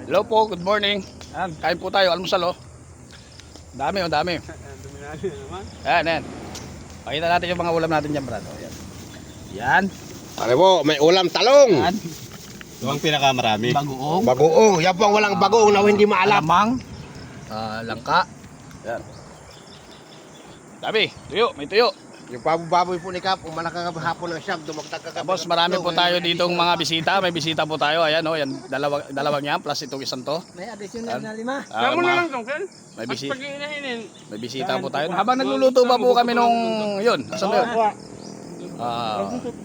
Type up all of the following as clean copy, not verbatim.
Hello po, good morning. Kain po tayo, almusal oh. Dami oh, dami. Dominado naman. Yan. Pakita natin yung mga ulam natin dyan, brad. Oh, yan. Ano po, may ulam talong. Yan. Ito ang pinakamarami. Bagoong. Bagoong. Yan po ang walang bagoong na hindi maalam. Alamang. Langka. Yan. Dami. Tuyo. May tuyo. Yung baboy po ni Kap, kung malakang hapon ng siyam, dumagdag ka. Tapos marami po tayo ditong mga bisita. May bisita po tayo. Ayan oh, yan. Dalawang yan plus itong isang to. May additional na 5. Kamo na lang tong Ken. May bisita. Pag-iinahinin. May bisita po tayo. Habang nagluluto pa po kami nung yun. Asan ba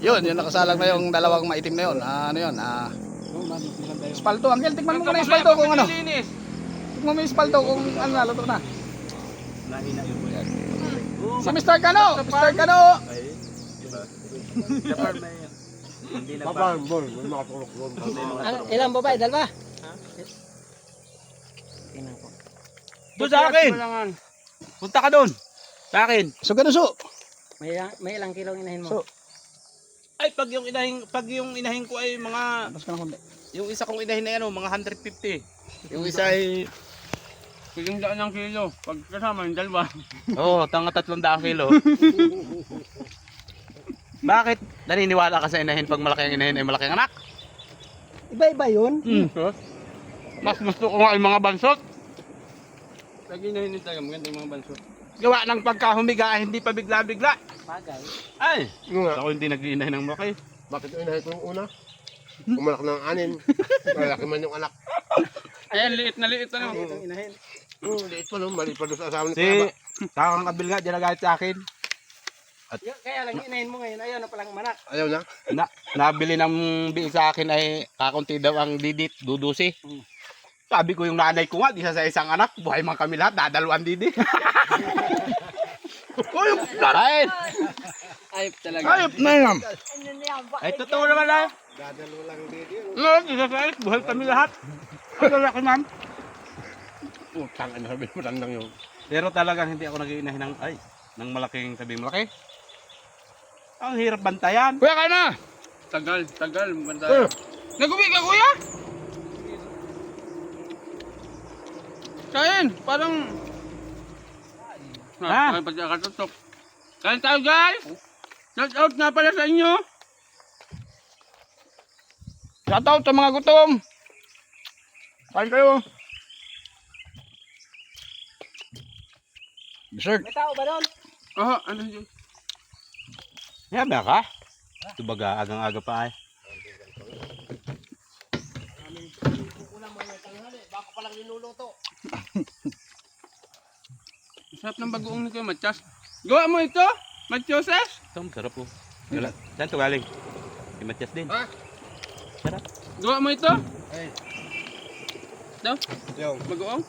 yun? Yun nakasalang na yung dalawang maitim na yun. Ano yun? Espalto. Angel, tikman mo muna yung espalto kung ano. Tikman mo yung espalto kung ano na, luto na. Nahina yung buyan. Si Mr. Cano! Mr. Cano! Dapat may hindi na Papa, boy, may makatulog doon. Ilang babae? Dalawa? Tingnan ko. Doon sa akin. Punta ka doon. Sa akin. So, ganun so. May ilang kilong inahin mo? So, Ay pag yung inahin ko ay mga tapos ka na kundi. yung isa kong inahin na ano, mga 150. Yung isa ay Piling daan ng kilo. Pag kasama yung dalawa. Oo, tanga 300 kilo. Bakit naniniwala ka sa inahin pag malaki ang inahin ay malaki ang anak? Iba-iba yun. Mas gusto ko nga yung mga bansot. Lagi na hinintay ka. Maganda yung mga banso. Gawa ng pagkahumiga hindi pa bigla-bigla. Bagay. Ay, Yung nga, ako hindi nag-iinahin ng malaki. bakit unahin ko yung una? Kumalak ng anin. Malaki man yung anak. Ayan, liit na liit. Ano? Itong inahin. Liit pa no, mali pa doon sa asawa ni Si Papa. Takang Kabil nga, ginagayat sa akin. Kaya lang inahin mo ngayon. Ayaw na palang manak. Ayaw na. Nabili ng biing sa akin ay kakunti daw ang didit, dudusi. Sabi ko yung nanay ko nga, di sa isang anak, buhay man kami lahat, dadalawang didi. Ay, Ayop talaga. Ayop na yan. ay totoo naman na. Dadalo lang dito yun. No, di sa isa, buhay kami lahat. Ang lalaki man. Putang, ano sabi mo, tandang yun. Pero talagang hindi ako nag-iinahin ng malaking sabing malaki. Ang hirap bantayan. Kuya, kain na! Tagal. Banda. Nagubi ka, kuya? Kain. Parang... Ha? Ay, pagkakatutok. Kain tayo, guys. Shout out nga pala sa inyo. Shout out sa mga gutom. Kain kayo. Dessert. May tao ba doon? Oh, ano yun? Yabe ka? Ito baga, agang-aga pa ay. Bako palang niluluto. Sarap ng bagoong ni Kuya Matchas. Gawa mo ito? Matchoses? Ito, masarap po. Saan ito galing? Si Matias din. Ha? Sarap. Gawa mo ito? Ay. Daw? Yung, Bagoong?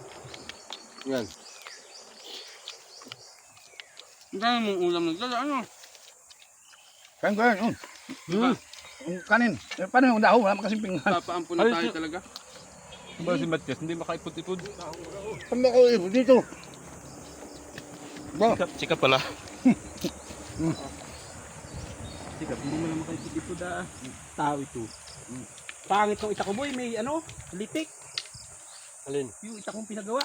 yan. Ang dami mong ulam ng dala. Ano? Kain ko yan. Kanin. Paano yung daho? Wala makasing pinggan. Papaampo na tayo talaga. Ba si Matias, hindi makaipot-ipod. Saan ako dito? Sikap pala. Sikap, hindi mo lang makaipot-ipod ah. Tao ito. Pangit ng ita ko boy, may ano, litik. Alin? Yung ita kong pinagawa.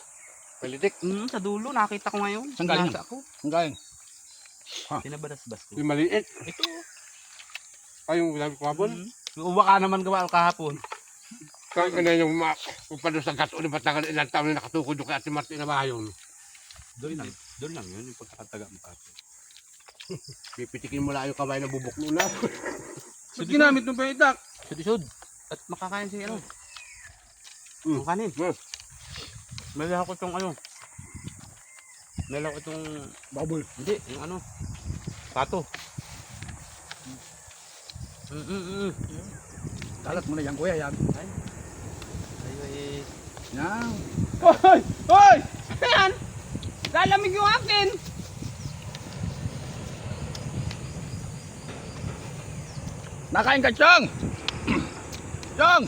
Palitik. Sa dulo, nakita ko ngayon. Saan galing? Nasa ako. Ang galing. Pinabadasbas ko. Yung maliit. Ito. Ay, yung sabi ko hapon. Yung uwa ka naman gawa kahapon. Kaya ka na yung pado sa gas ulit patagal ilang taon na nakatukod yung kay Ate Martin na bahayon. Doon lang yun, yung pagkakataga mo pa. Pipitikin mo lang yung kamay na bubok muna. Ba't ginamit mo pa yung itak? Sud-sud. At makakain si ano. Mm. Ang kanin. Yes. Meron ako itong ano. Meron ako itong Baboy. hindi, yung ano. Pato. Kalat mo na yan, kuya. Yan. Ay, Yan. Hoy! Hoy! Ayan! Lalamig yung akin! Nakain ka, Chong! Chong!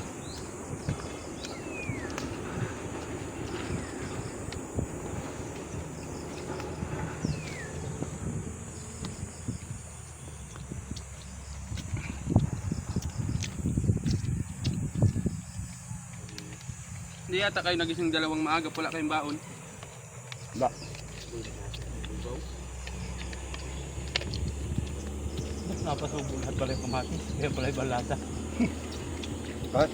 Hindi yata kayo nagising dalawang maaga, wala kayong baon. Ba. Napasubo lahat pala yung kamatis. Kaya pala yung balata. Bakit?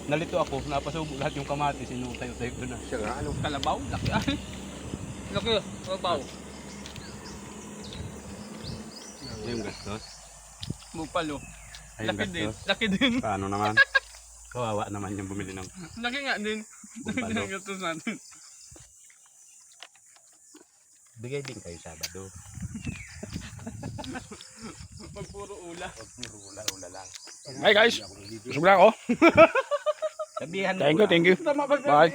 Nalito ako, napasubo lahat yung kamatis. Inutayo-tayo ko na. Siya nga, ano? Kalabaw, laki ay. Laki, kalabaw. Yung gastos. Bupalo. Ay, yung Laki din, gastos. laki din. Paano naman? Kawawa naman yung bumili ng Laki nga din. Bupalo. Laki gastos natin. Bigay din kayo Sabado. Pag puro ula. Ula lang. Hi guys, busog na ako. Sabihan mo Thank you, thank you. Bye.